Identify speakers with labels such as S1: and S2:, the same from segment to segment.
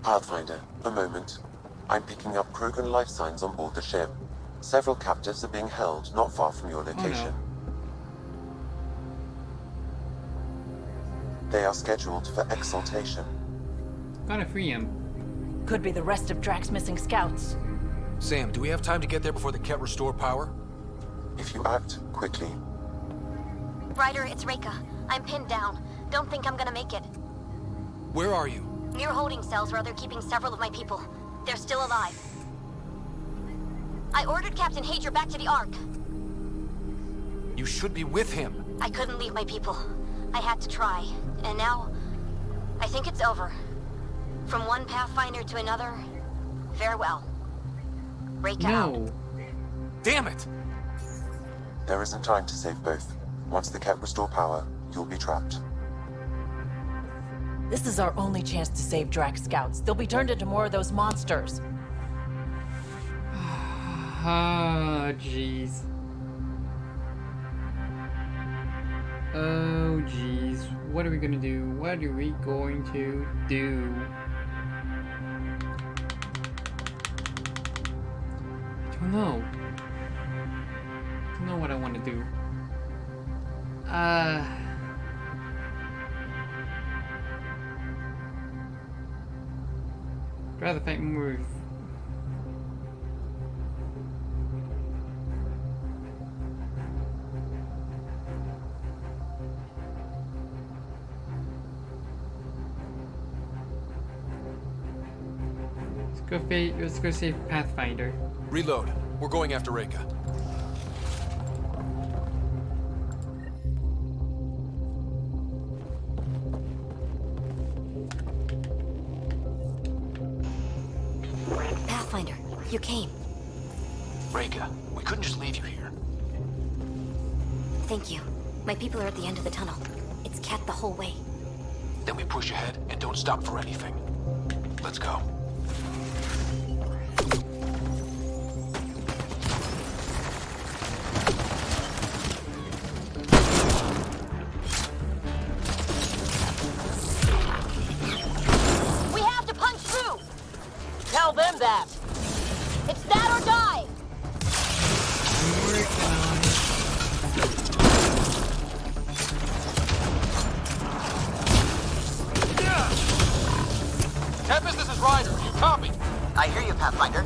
S1: Pathfinder, a moment. I'm picking up Krogan life signs on board the ship. Several captives are being held not far from your location.
S2: Oh,
S1: They are scheduled for exaltation.
S2: no. Gotta free him.
S3: Could be the rest of Drax's missing scouts.
S4: Sam, do we have time to get there before the Ket restore power?
S1: If you act quickly.
S5: Ryder, it's Reika. I'm pinned down. Don't think I'm gonna make it.
S4: Where are you?
S5: Near holding cells where they're keeping several of my people. They're still alive. I ordered Captain Hager back to the Ark.
S4: You should be with him.
S5: I couldn't leave my people. I had to try. And now, I think it's over. From one Pathfinder to another, farewell. Reika out.
S2: No.
S4: Damn it!
S1: There isn't time to save both. Once the Ket restore power, you'll be trapped.
S3: This is our only chance to save Drax scouts. They'll be turned into more of those monsters.
S2: Ah, jeez. Oh, jeez. What are we gonna do? What are we going to do? I don't know. I don't know what I want to do. Rather fight more. Let's go save Pathfinder.
S4: Reload. We're going after Reika.
S5: Pathfinder, you came.
S4: Reika, we couldn't just leave you here.
S5: Thank you. My people are at the end of the tunnel. It's Ket the whole way.
S4: Then we push ahead and don't stop for anything. Let's go.
S5: We have to punch through! Tell them that! It's that or die!
S2: I'm working on it.
S4: Tempest, this is Ryder. You copy?
S6: I hear you, Pathfinder.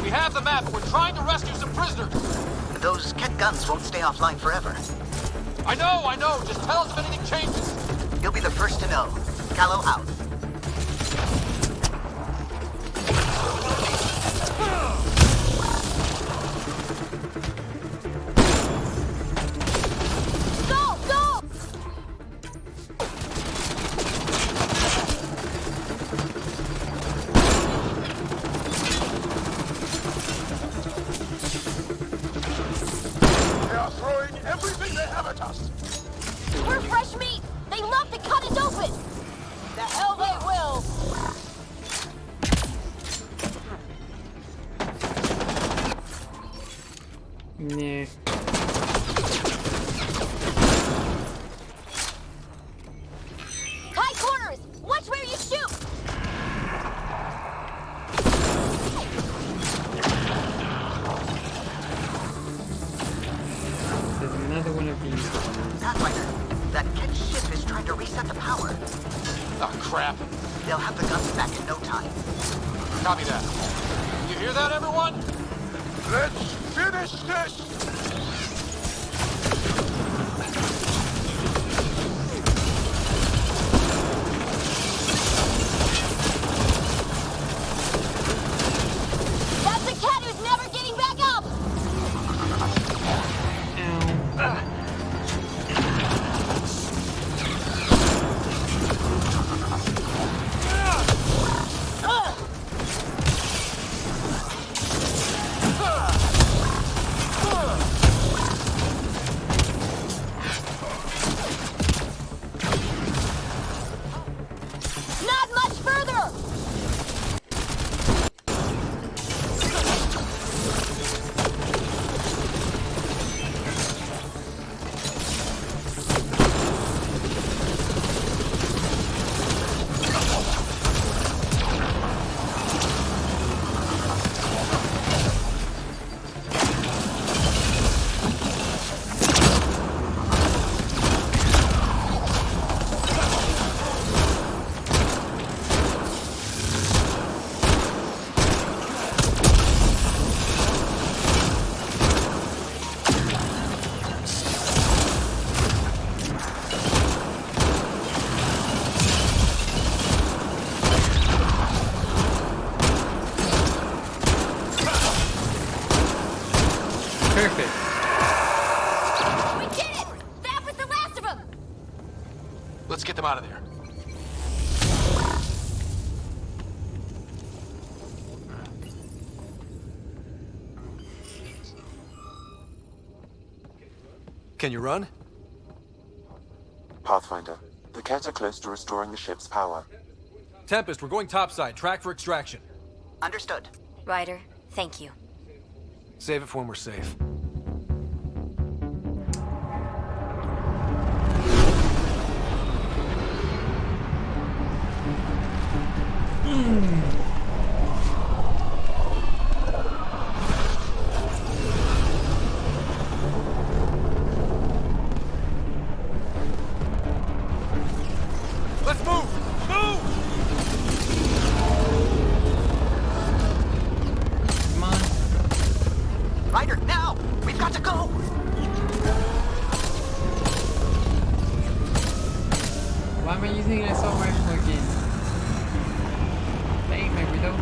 S4: We have the map, but we're trying to rescue some prisoners.
S6: Those Ket guns won't stay offline forever.
S4: I know. Just tell us if anything changes.
S6: You'll be the first to know. Callow out.
S5: Go! Go!
S7: They are throwing everything they have at us.
S5: We're fresh meat! They love to cut us open! The hell they will!
S2: Nah.
S5: Tight corners! Watch where you shoot!
S2: There's another one of these.
S6: Pathfinder, that Ket ship is trying to reset the power.
S4: Oh, crap.
S6: They'll have the guns back in no time.
S4: Copy that. You hear that, everyone?
S7: Let's finish this!
S5: That's a cat who's never getting back up!
S2: Perfect.
S5: We did it! That was the last of them!
S4: Let's get them out of there. Can you run?
S1: Pathfinder, the Kett are close to restoring the ship's power.
S4: Tempest, we're going topside. Track for extraction.
S6: Understood.
S5: Ryder, thank you.
S4: Save it for when we're safe. Let's move! Move!
S2: Come on.
S6: Ryder, now! We've got to go!
S2: Why am I using an assault rifle again? Hey, my widow.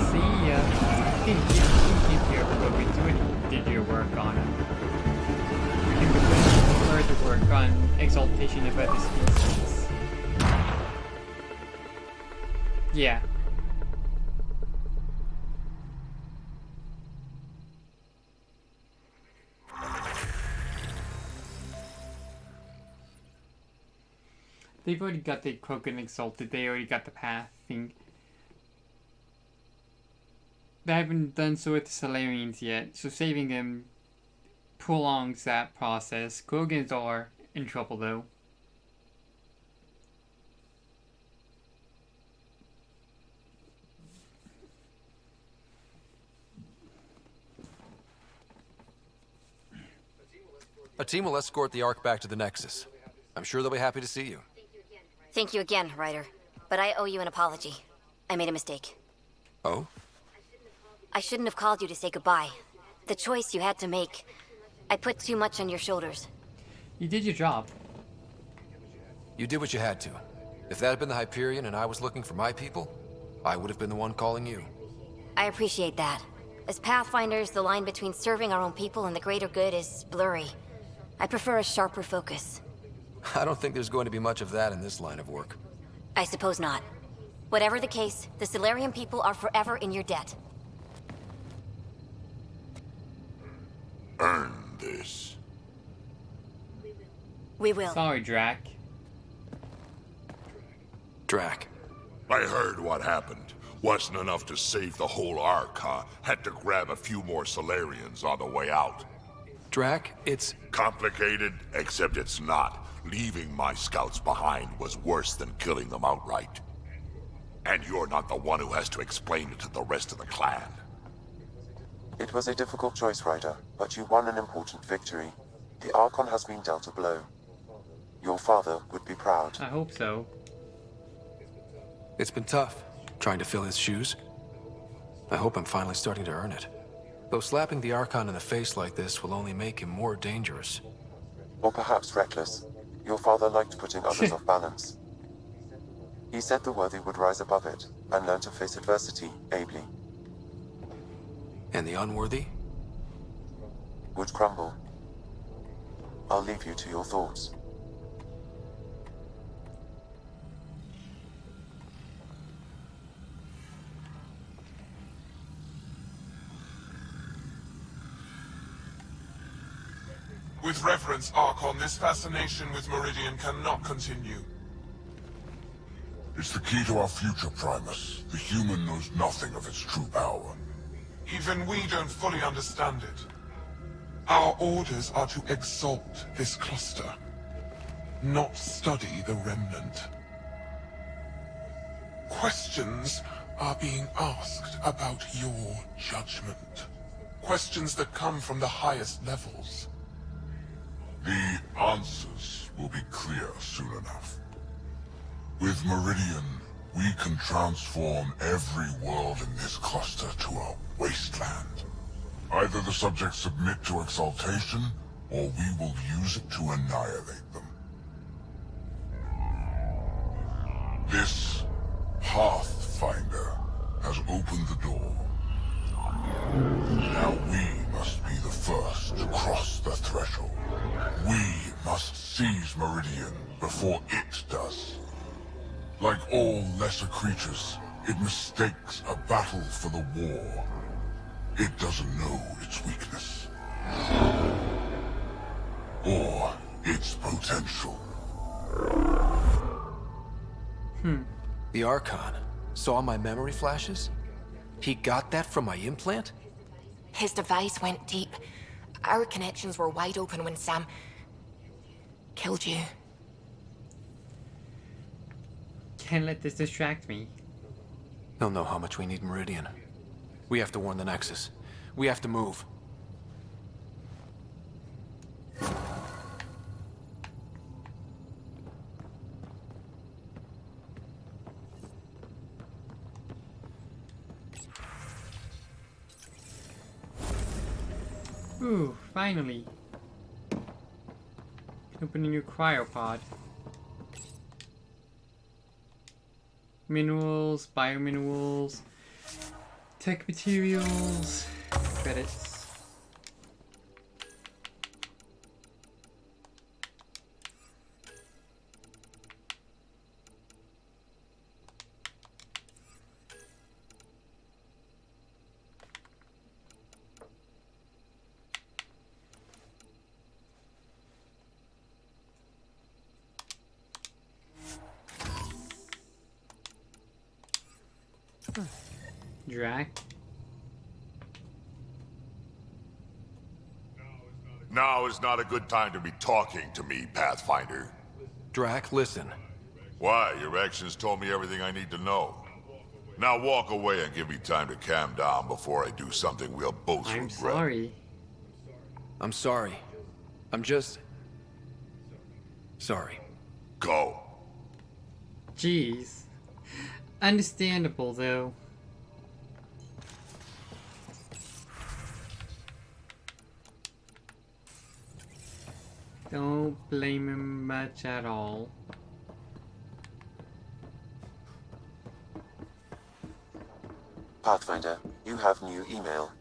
S2: See ya. You can keep your focus. Did your work on it. We can put further work on exaltation of other species. Yeah. They've already got the Krogan exalted, they already got the path thing. They haven't done so with the Solarians yet, so saving them prolongs that process. Krogans are in trouble though.
S4: A team will escort the Ark back to the Nexus. I'm sure they'll be happy to see you.
S5: Thank you again, Ryder. But I owe you an apology. I made a mistake.
S4: Oh?
S5: I shouldn't have called you to say goodbye. The choice you had to make. I put too much on your shoulders.
S2: You did your job.
S4: You did what you had to. If that had been the Hyperion and I was looking for my people, I would have been the one calling you.
S5: I appreciate that. As Pathfinders, the line between serving our own people and the greater good is blurry. I prefer a sharper focus.
S4: I don't think there's going to be much of that in this line of work.
S5: I suppose not. Whatever the case, the Solarian people are forever in your debt.
S7: Earn this.
S5: We will.
S2: Sorry, Drac.
S4: Drac.
S7: I heard what happened. Wasn't enough to save the whole Ark, huh? Had to grab a few more Solarians on the way out.
S4: Drac, it's...
S7: Complicated, except it's not. Leaving my scouts behind was worse than killing them outright. And you're not the one who has to explain it to the rest of the clan.
S1: It was a difficult choice, Ryder, but you won an important victory. The Archon has been dealt a blow. Your father would be proud.
S2: I hope so.
S4: It's been tough, trying to fill his shoes. I hope I'm finally starting to earn it. Though slapping the Archon in the face like this will only make him more dangerous.
S1: Or perhaps reckless. Your father liked putting others off balance. He said the worthy would rise above it, and learn to face adversity ably.
S4: And the unworthy?
S1: Would crumble. I'll leave you to your thoughts.
S7: With reverence, Archon, this fascination with Meridian cannot continue. It's the key to our future, Primus. The human knows nothing of its true power. Even we don't fully understand it. Our orders are to exalt this cluster, not study the remnant. Questions are being asked about your judgment. Questions that come from the highest levels. The answers will be clear soon enough. With Meridian, we can transform every world in this cluster to a wasteland. Either the subjects submit to exaltation, or we will use it to annihilate them. This Pathfinder has opened the door. Now we must be the first to cross the threshold. We must seize Meridian before it does. Like all lesser creatures, it mistakes a battle for the war. It doesn't know its weakness. Or its potential.
S4: The Archon saw my memory flashes? He got that from my implant?
S8: His device went deep. Our connections were wide open when Sam killed you.
S2: Can't let this distract me.
S4: He'll know how much we need Meridian. We have to warn the Nexus. We have to move.
S2: Ooh, finally. Open a new cryopod. Minerals, biominerals, tech materials, credits. Drac.
S9: Now is not a good time to be talking to me, Pathfinder.
S4: Drac, listen.
S9: Why? Your actions told me everything I need to know. Now walk away and give me time to calm down before I do something we'll both
S2: I'm
S9: regret.
S2: sorry.
S4: I'm sorry. I'm just... sorry.
S9: Go.
S2: Jeez. Understandable, though. Don't blame him much at all.
S1: Pathfinder, you have new email.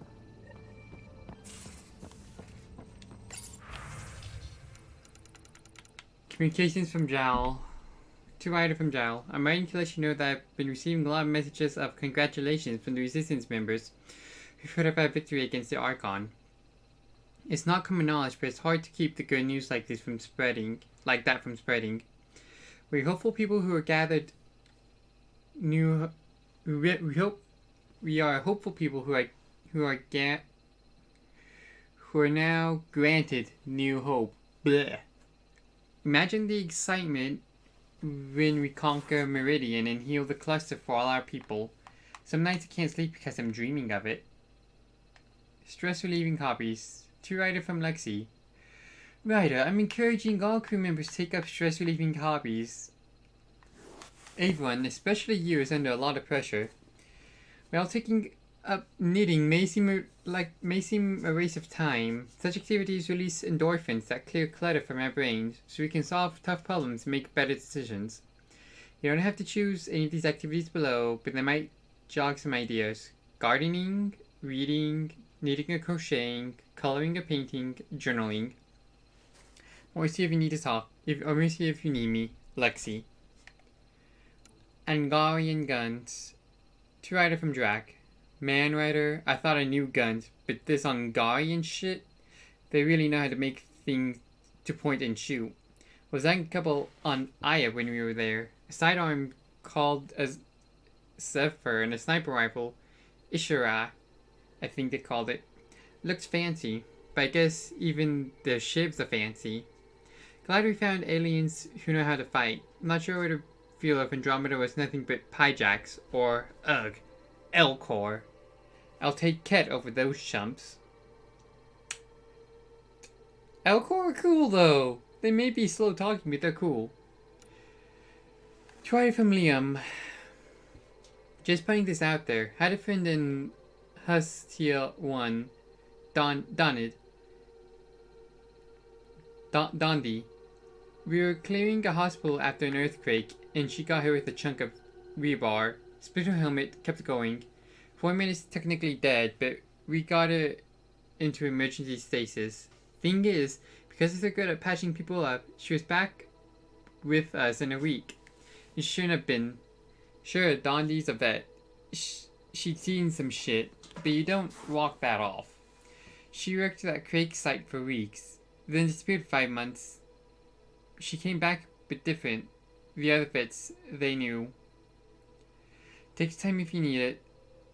S2: Communications from Jal. To Ryder from Jal. I'm writing to let you know that I've been receiving a lot of messages of congratulations from the Resistance members who've heard of our victory against the Archon. It's not common knowledge, but it's hard to keep the good news like this from spreading, We're hopeful people who are gathered new. We are hopeful people who are now granted new hope. Blech. Imagine the excitement when we conquer Meridian and heal the cluster for all our people. Some nights I can't sleep because I'm dreaming of it. Stress relieving hobbies. To Ryder from Lexi. Ryder, I'm encouraging all crew members to take up stress relieving hobbies. Everyone, especially you, is under a lot of pressure. While taking up knitting may seem a waste of time, such activities release endorphins that clear clutter from our brains, so we can solve tough problems and make better decisions. You don't have to choose any of these activities below, but they might jog some ideas. Gardening, reading, knitting or crocheting, coloring or painting, journaling. Or see if you need to talk, or see if you need me, Lexi. Angarian guns. To Ryder from Drac. Man Rider, I thought I knew guns, but this Hungarian shit, they really know how to make things to point and shoot. Was that a couple on Aya when we were there? A sidearm called as Zephyr and a sniper rifle, Ishira, I think they called it. Looks fancy, but I guess even the ships are fancy. Glad we found aliens who know how to fight. I'm not sure what to feel if Andromeda was nothing but Pyjax or, ugh, Elcor. I'll take Ket over those chumps. Elcor are cool though. They may be slow talking, but they're cool. Try from Liam. Just putting this out there. Had a friend in Hustia 1, Donid. Dondi. We were clearing a hospital after an earthquake, and she got hit with a chunk of rebar. Split her helmet, kept going. 4 minutes technically dead, but we got her into emergency stasis. Thing is, because they're good at patching people up, she was back with us in a week. It shouldn't have been. Sure, Dondi's a vet. She'd seen some shit, but you don't walk that off. She worked at that Craig site for weeks, then disappeared 5 months. She came back, but different. The other vets, they knew. Takes time if you need it.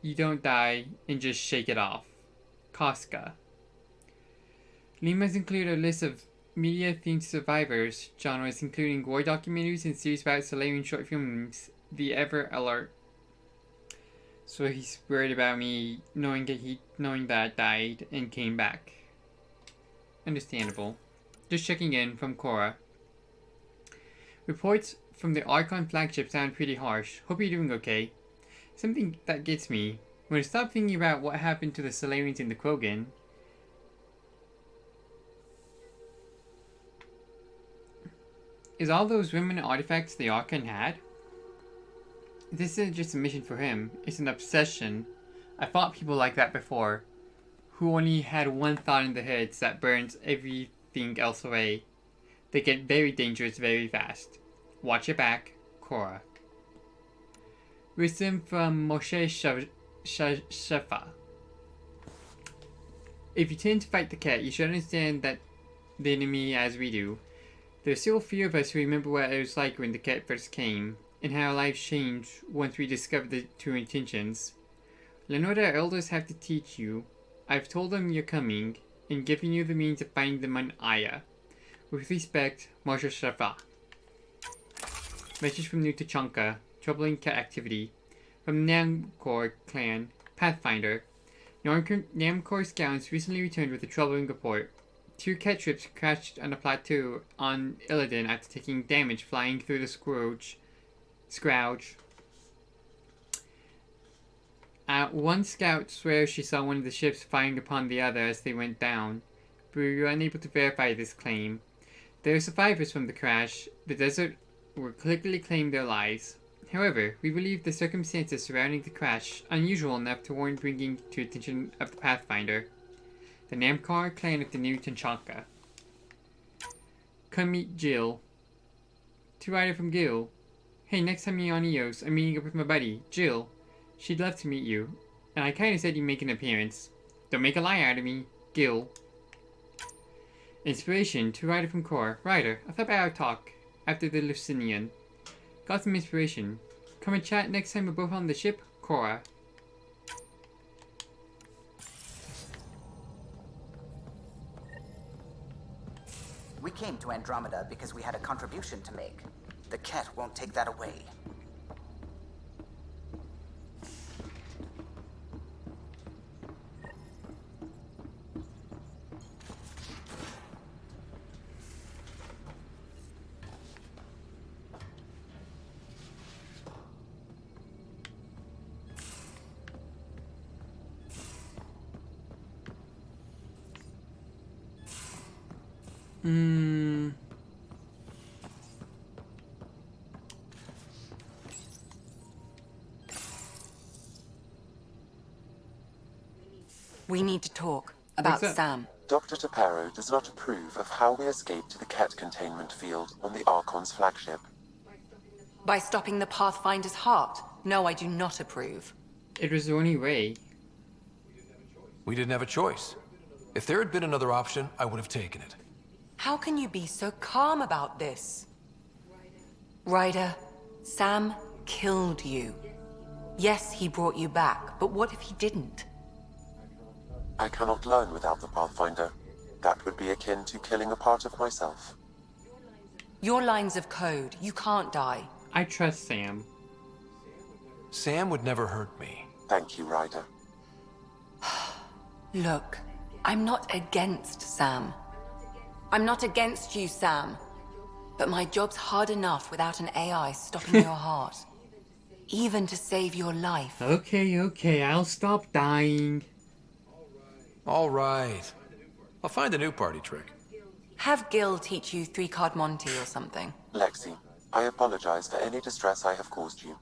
S2: You don't die and just shake it off. Casca. Limas include a list of media-themed survivors, genres including war documentaries and series about Solarian short films. The Ever Alert. So he's worried about me knowing that I died and came back. Understandable. Just checking in from Cora. Reports from the Archon flagship sound pretty harsh. Hope you're doing okay. Something that gets me. When I stop thinking about what happened to the Solarians in the Krogan, is all those remnant artifacts the Archon had? This isn't just a mission for him, it's an obsession. I fought people like that before, who only had one thought in their heads that burns everything else away. They get very dangerous very fast. Watch your back, Cora. Wisdom from Moshe Shefa. If you tend to fight the cat, you should understand that the enemy as we do. There's still a few of us who remember what it was like when the cat first came, and how our lives changed once we discovered the true intentions. Learn what our elders have to teach you. I've told them you're coming, and given you the means of finding them on Aya. With respect, Moshe Shefa. Message from New Tachanka. Troubling cat activity. From Namcor clan. Pathfinder. Namcor scouts recently returned with a troubling report. 2 cat ships crashed on a plateau on Illidan after taking damage flying through the Scrouge. One scout swears she saw one of the ships firing upon the other as they went down, but we were unable to verify this claim. There are survivors from the crash. The desert will quickly claim their lives. However, we believe the circumstances surrounding the crash unusual enough to warrant bringing to attention of the Pathfinder. The Namkar clan of the New Tanchanka. Come meet Jill. To Ryder from Gil. Hey, next time you're on Eos, I'm meeting up with my buddy, Jill. She'd love to meet you. And I kinda said you'd make an appearance. Don't make a lie out of me, Gil. Inspiration to Ryder from Core. Ryder, I thought about our talk after the Lucinian. Got some inspiration. Come and chat next time we're both on the ship, Cora.
S6: We came to Andromeda because we had a contribution to make. The cat won't take that away.
S8: We need to talk about
S2: What's up?
S8: Sam.
S1: Dr. Taparo does not approve of how we escaped to the cat containment field on the Archon's flagship.
S8: By stopping the Pathfinder's heart? No, I do not approve.
S2: It was the only way.
S4: We didn't have a choice. If there had been another option, I would have taken it.
S8: How can you be so calm about this? Ryder, Sam killed you. Yes, he brought you back, but what if he didn't?
S1: I cannot learn without the Pathfinder. That would be akin to killing a part of myself.
S8: Your lines of code, you can't die.
S2: I trust Sam.
S4: Sam would never hurt me.
S1: Thank you, Ryder.
S8: Look, I'm not against Sam. I'm not against you, Sam. But my job's hard enough without an AI stopping your heart. Even to save your life.
S2: Okay, I'll stop dying.
S4: All right. I'll find a new party trick.
S8: Have Gil teach you 3-card Monty or something.
S1: Lexi, I apologize for any distress I have caused you.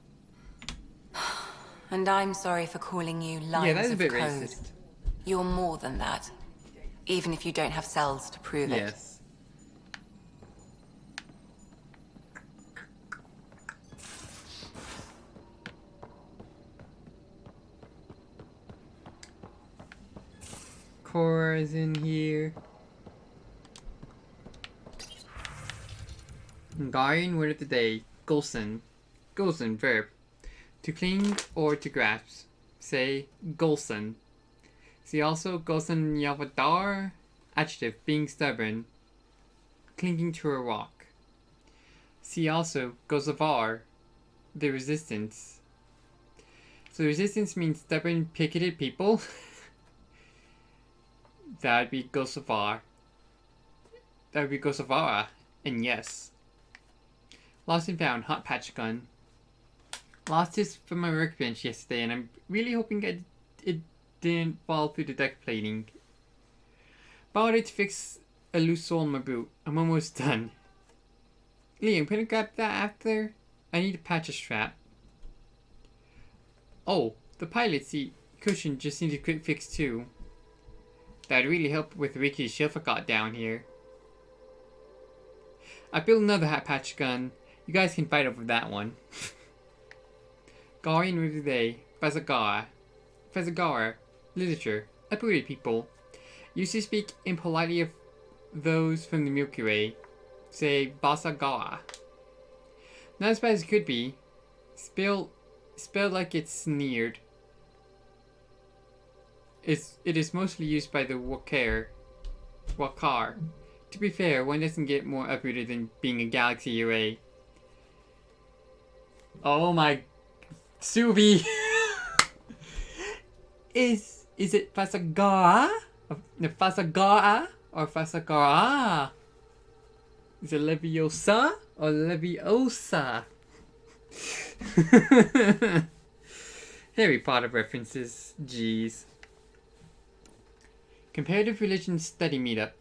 S8: And I'm sorry for calling you lines
S2: Yeah, that's a
S8: of
S2: bit
S8: code.
S2: racist.
S8: You're more than that. Even if you don't have cells to prove it.
S2: Yes. Cora's in here. Guardian word of the day. Gulson. Gulson, verb. To cling or to grasp. Say, Gulson. See also Gulson Yavadar. Adjective, being stubborn. Clinging to a rock. See also Gozavar. The resistance. So resistance means stubborn, picketed people. That would be Gozavar. That would be Gozavara. And yes. Lost and found, hot patch gun. Lost this from my workbench yesterday, and I'm really hoping it didn't fall through the deck plating. Bought it to fix a loose hole in my boot. I'm almost done. Liam, can I grab that after? I need to patch a strap. Oh, the pilot seat cushion just needs a quick fix too. That'd really help with Ricky's shelf I got down here. I built another hot patch gun. You guys can fight over that one. Guardian of the day. Fazagara. Fazagara. Literature. Uprooted people. Used to speak impolitely of those from the Milky Way. Say Basagara. Not as bad as it could be. Spelled like it's sneered. It is mostly used by the Wakar. To be fair, one doesn't get more uprooted than being a galaxy away. Oh my... Subi! Is it Fasagara? Fasagara? Or Fasagara? Is it Leviosa? Or Leviosa? Harry Potter references. Jeez. Comparative Religion Study Meetup.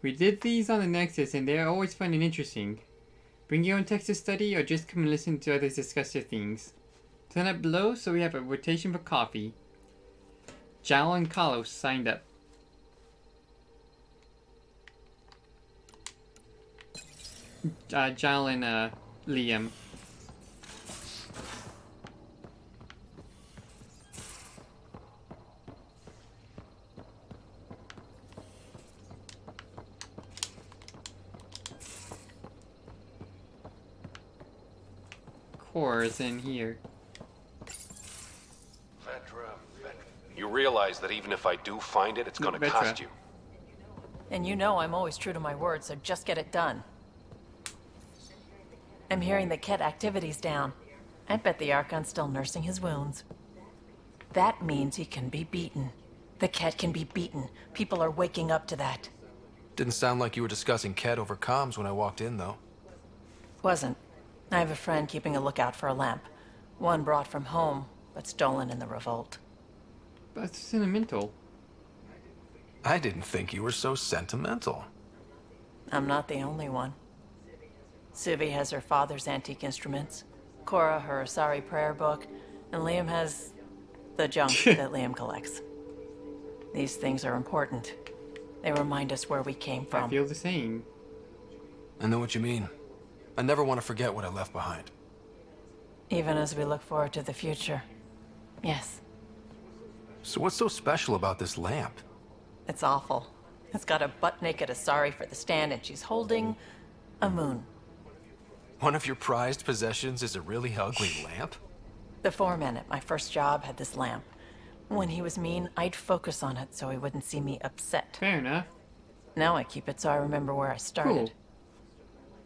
S2: We did these on the Nexus and they are always fun and interesting. Bring your own text to study or just come and listen to others discuss their things. Sign up below so we have a rotation for coffee. Jal and Carlos signed up. Jal and Liam. Cora's in here.
S10: Vetra. You realize that even if I do find it, it's gonna
S2: Vetra.
S10: cost you.
S3: And you know I'm always true to my word, so just get it done. I'm hearing the Ket activity's down. I bet the Archon's still nursing his wounds. That means he can be beaten. The Ket can be beaten. People are waking up to that.
S4: Didn't sound like you were discussing Ket over comms when I walked in, though.
S3: Wasn't. I have a friend keeping a lookout for a lamp. One brought from home, but stolen in the revolt.
S2: That's sentimental.
S4: I didn't think you were so sentimental.
S3: I'm not the only one. Suvi has her father's antique instruments, Cora her Asari prayer book, and Liam has the junk that Liam collects. These things are important. They remind us where we came from.
S2: I feel the same.
S4: I know what you mean. I never want to forget what I left behind.
S3: Even as we look forward to the future. Yes,
S4: So what's so special about this lamp?
S3: it's awful. It's got a butt-naked Asari for the stand, and she's holding a moon.
S4: One of your prized possessions is a really ugly lamp?
S3: The foreman at my first job had this lamp. When he was mean, I'd focus on it so he wouldn't see me upset.
S2: Fair enough.
S3: Now I keep it so I remember where I started.
S2: Cool.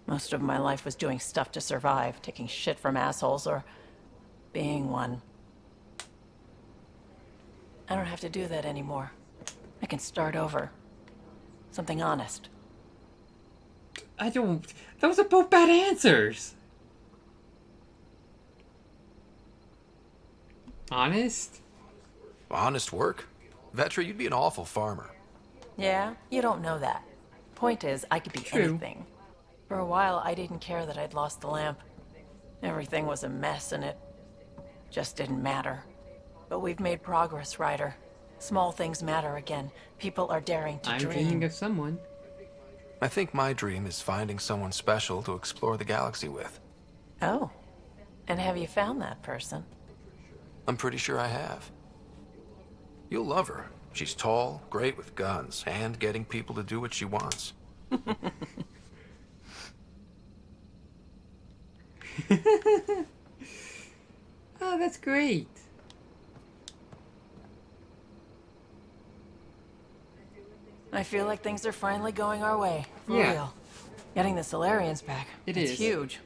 S3: Most of my life was doing stuff to survive, taking shit from assholes or being one. I don't have to do that anymore. I can start over. Something honest.
S2: I don't... Those are both bad answers! Honest?
S4: Honest work? Vetra, you'd be an awful farmer.
S3: Yeah, you don't know that. Point is, I could be
S2: True.
S3: anything. For a while, I didn't care that I'd lost the lamp. Everything was a mess and it just didn't matter. But we've made progress, Ryder. Small things matter again. People are daring to
S2: I'm
S3: dream.
S2: dreaming of someone.
S4: I think my dream is finding someone special to explore the galaxy with.
S3: Oh. And have you found that person?
S4: I'm pretty sure I have. You'll love her. She's tall, great with guns, and getting people to do what she wants.
S2: Oh, that's great.
S3: I feel like things are finally going our way. For
S2: Yeah.
S3: real. Getting the Solarians back.
S2: It
S3: it's
S2: is.
S3: huge.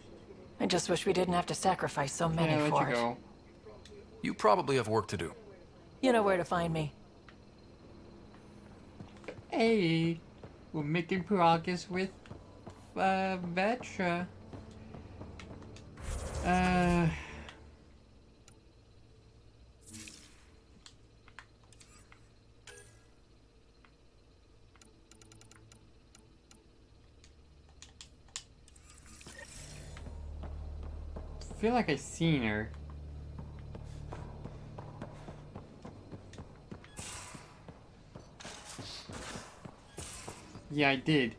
S3: I just wish we didn't have to sacrifice so many
S2: Yeah,
S3: for
S2: let you
S3: it.
S2: go.
S4: You probably have work to do.
S3: You know where to find me.
S2: Hey, we're making progress with Vetra. I feel like I've seen her. Yeah, I did.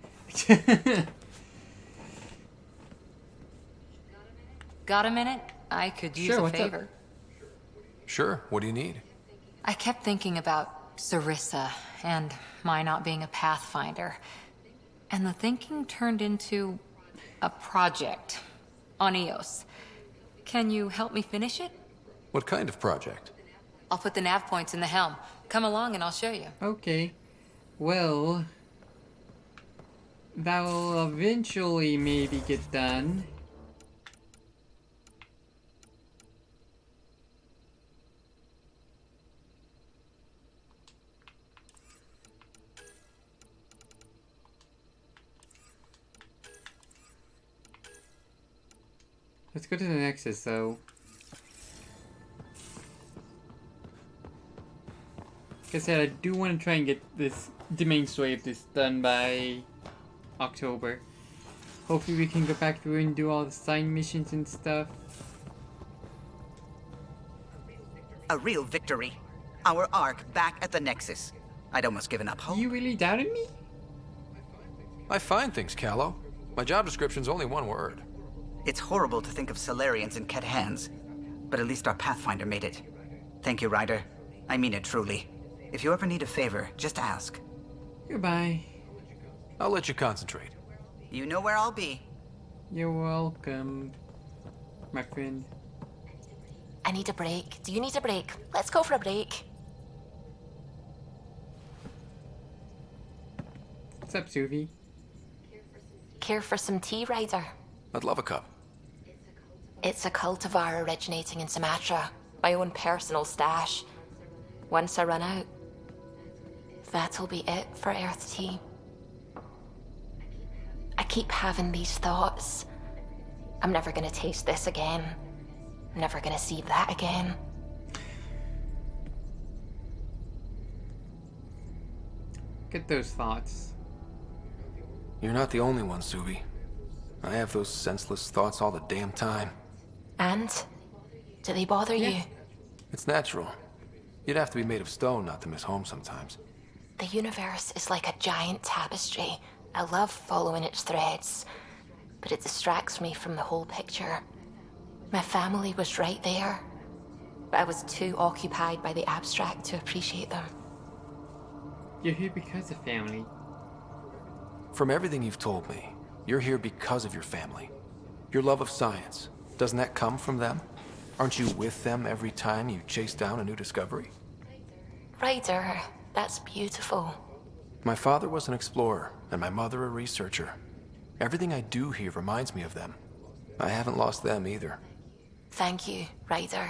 S8: Got a minute? I could use
S2: Sure,
S8: a
S2: what's up?
S8: favor.
S4: Sure, what do you need?
S8: I kept thinking about Sarissa and my not being a pathfinder. And the thinking turned into a project on Eos. Can you help me finish it?
S4: What kind of project?
S8: I'll put the nav points in the helm. Come along and I'll show you.
S2: Okay. Well, that will eventually maybe get done. Let's go to the Nexus, though. Like I said, I do want to try and get this domain sway of this done by October. Hopefully we can go back through and do all the side missions and stuff.
S6: A real victory. Our Ark back at the Nexus. I'd almost given up hope.
S2: You really doubted me?
S4: I find things, Callow. My job description's only one word.
S6: It's horrible to think of Solarians in Ket hands, but at least our Pathfinder made it. Thank you, Ryder. I mean it truly. If you ever need a favor, just ask.
S2: Goodbye.
S4: I'll let you concentrate.
S6: You know where I'll be.
S2: You're welcome, my friend.
S11: I need a break. Do you need a break? Let's go for a break.
S2: What's up, Suvi?
S11: Care for some tea, Ryder?
S4: I'd love a cup.
S11: It's a cultivar originating in Sumatra. My own personal stash. Once I run out, that'll be it for Earth tea. I keep having these thoughts. I'm never gonna taste this again. I'm never gonna see that again.
S2: Get those thoughts.
S4: You're not the only one, Suvi. I have those senseless thoughts all the damn time.
S11: And? Do they bother you?
S4: It's natural. You'd have to be made of stone not to miss home sometimes.
S11: The universe is like a giant tapestry. I love following its threads, but it distracts me from the whole picture. My family was right there, but I was too occupied by the abstract to appreciate them.
S2: You're here because of family.
S4: From everything you've told me, you're here because of your family. Your love of science, doesn't that come from them? Aren't you with them every time you chase down a new discovery?
S11: Ryder, that's beautiful.
S4: My father was an explorer, and my mother a researcher. Everything I do here reminds me of them. I haven't lost them either.
S11: Thank you, Ryder.